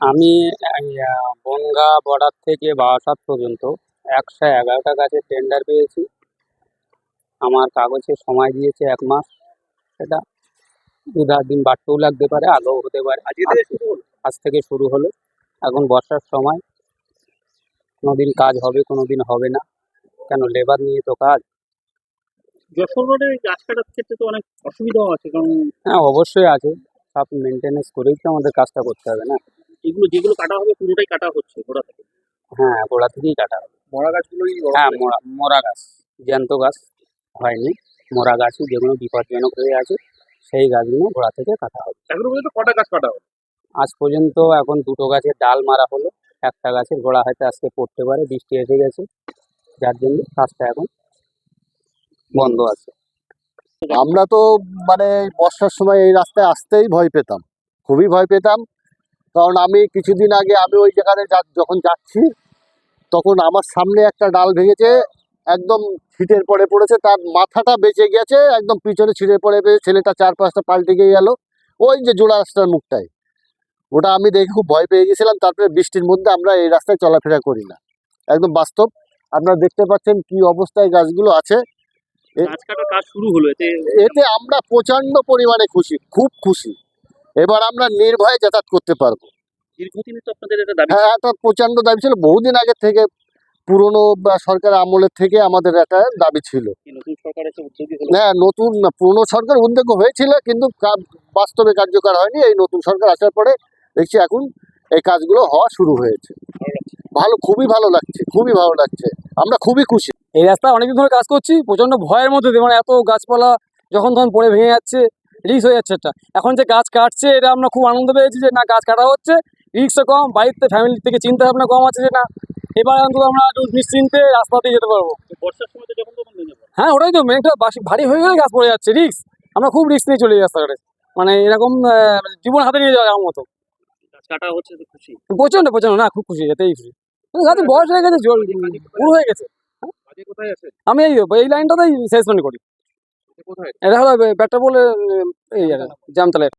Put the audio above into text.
আমি বনগাঁ বর্ডার থেকে বারাসাত পর্যন্ত 111টা গাছের টেন্ডার পেয়েছি। আমার কাগজে সময় দিয়েছে 1 মাস। সেটা 2-4 দিন বাড়তেও লাগতে পারে, আগেও হতে পারে। আজ থেকে শুরু হলো। এখন বর্ষার সময়, কোনোদিন কাজ হবে, কোনোদিন হবে না। কেন, লেবার নিয়ে তো কাজ। যশোর রোডে গাছ কাটার ক্ষেত্রে তো অনেক অসুবিধাও আছে, কারণ হ্যাঁ, অবশ্যই আছে। সব মেনটেনেন্স করেই তো আমাদের কাজটা করতে হবে না। এগুলো যেগুলো কাটা হবে পুরোটাই কাটা হচ্ছে গোড়া থেকে। হ্যাঁ, গোড়া থেকেই কাটা হবে। মরা গাছগুলোই হ্যাঁ, মরা গাছ, জ্যান্ত গাছ হয়নি। মরা গাছই যেগুলো বিপজ্জনক হয়ে আছে, সেই গাছগুলো গোড়া থেকে কাটা হবে। এখনো পর্যন্ত কটা গাছ কাটা হবে? আজ পর্যন্ত এখন 2টো গাছের ডাল মারা হলো। একটা গাছের গোড়া হয়তো আজকে পড়তে পারে, বৃষ্টি এসে গেছে, যার জন্য কাজটা এখন বন্ধ আছে। আমরা তো মানে বর্ষার সময় এই রাস্তায় আসতেই ভয় পেতাম, খুবই ভয় পেতাম। কারণ আমি কিছুদিন আগে আমি ওই জায়গায় যখন যাচ্ছি, তখন আমার সামনে একটা ডাল ভেঙেছে, একদম ছিটের পড়ে পড়েছে, তার মাথাটা বেঁচে গেছে, একদম পিছনে ছিঁড়ে পড়ে পেয়ে ছেলেটা 4-5টা পাল্টে গিয়ে গেল ওই যে জোড়া রাস্তার মুখটায়। ওটা আমি দেখে খুব ভয় পেয়ে গেছিলাম। তারপরে বৃষ্টির মধ্যে আমরা এই রাস্তায় চলাফেরা করি না, একদম বাস্তব। আপনারা দেখতে পাচ্ছেন কি অবস্থায় গাছগুলো আছে। গাছ কাটার কাজ শুরু হলো, এতে আমরা প্রচন্ড পরিমাণে খুশি, খুব খুশি। এবার আমরা নির্ভয়ে যাতায়াত করতে পারবো। দীর্ঘদিনই তো আপনাদের একটা দাবি। হ্যাঁ, একটা প্রচন্ড দাবি ছিল, বহুদিন আগে থেকে, পুরনো সরকার আমলের থেকে আমাদের একটা দাবি ছিল। নতুন সরকার এসে উদ্যোগী হলো। হ্যাঁ, নতুন না, পুরনো সরকার উদ্যোগ হয়েছিল, কিন্তু বাস্তবে কার্যকর হয়নি। এই নতুন সরকার আসার পরে দেখছি এখন এই কাজগুলো হওয়া শুরু হয়েছে। ভালো, খুবই ভালো লাগছে, খুবই ভালো লাগছে। আমরা খুবই খুশি। এই রাস্তায় অনেকদিন ধরে কাজ করছি, প্রচণ্ড ভয়ের মধ্যে দিয়ে, মানে এত গাছপালা যখন তখন পড়ে ভেঙে যাচ্ছে, রিস্ক হয়ে যাচ্ছে একটা। এখন যে গাছ কাটছে, এটা আমরা খুব আনন্দ পেয়েছি যে না, গাছ কাটা হচ্ছে, রিস্কও কম, বাড়িতে ফ্যামিলির থেকে চিন্তা ভাবনা কম আছে যে না, এবার অন্তত আমরা একটু নিশ্চিন্তে রাস্তা দিয়ে যেতে পারবো। বর্ষার সময় তো যখন তখন ভেঙে পড়ে। হ্যাঁ, ওটাই তো মেঘটা ভারী হয়ে গেলে গাছ পড়ে যাচ্ছে, রিস্ক। আমরা খুব রিস্ক নিয়ে চলে যাই রাস্তাঘাটে, মানে এরকম জীবন হাতে নিয়ে যাওয়ার মতো। গাছ কাটা হচ্ছে তো খুশি। প্রচণ্ড প্রচণ্ড, না খুব খুশি, এতেই খুশি। গাছের বয়স হয়ে গেছে, পুরো হয়ে গেছে। কাজে কোথায় আছে? আমি এই লাইনটাতেই সেলসম্যান করি। কোথায়? এটা হলো পেট্রোল এই জামতলায়।